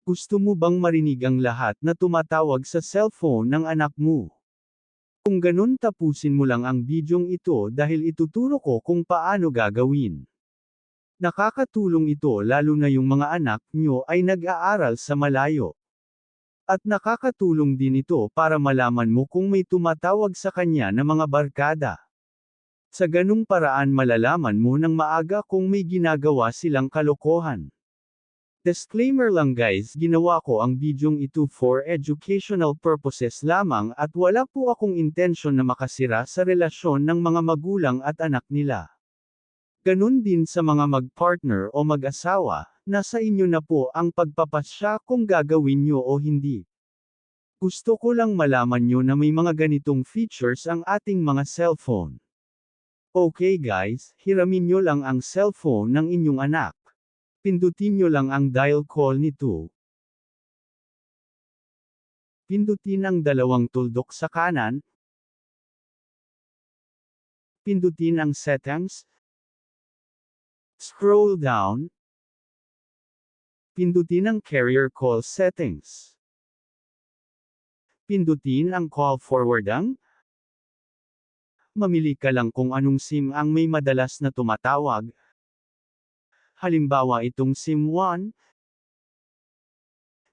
Gusto mo bang marinig ang lahat na tumatawag sa cellphone ng anak mo? Kung ganun tapusin mo lang ang bidyong ito dahil ituturo ko kung paano gagawin. Nakakatulong ito lalo na yung mga anak nyo ay nag-aaral sa malayo. At nakakatulong din ito para malaman mo kung may tumatawag sa kanya na mga barkada. Sa ganung paraan malalaman mo ng maaga kung may ginagawa silang kalokohan. Disclaimer lang guys, ginawa ko ang bidyong ito for educational purposes lamang at wala po akong intensyon na makasira sa relasyon ng mga magulang at anak nila. Ganun din sa mga mag-partner o mag-asawa, nasa inyo na po ang pagpapasya kung gagawin nyo o hindi. Gusto ko lang malaman nyo na may mga ganitong features ang ating mga cellphone. Okay guys, hiramin nyo lang ang cellphone ng inyong anak. Pindutin nyo lang ang dial call nito. Pindutin ang dalawang tuldok sa kanan. Pindutin ang settings. Scroll down. Pindutin ang carrier call settings. Pindutin ang call forwarding. Mamili ka lang kung anong SIM ang may madalas na tumatawag. Halimbawa itong SIM 1.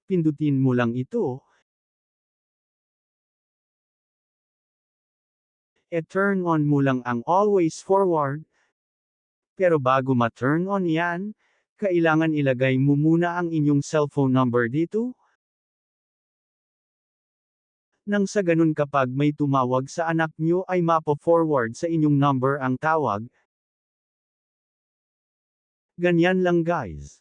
Pindutin mo lang ito. E-turn on mo lang ang always forward. Pero bago ma-turn on yan, kailangan ilagay mo muna ang inyong cellphone number dito. Nang sa ganun kapag may tumawag sa anak nyo ay mapo-forward sa inyong number ang tawag. Ganyan lang guys.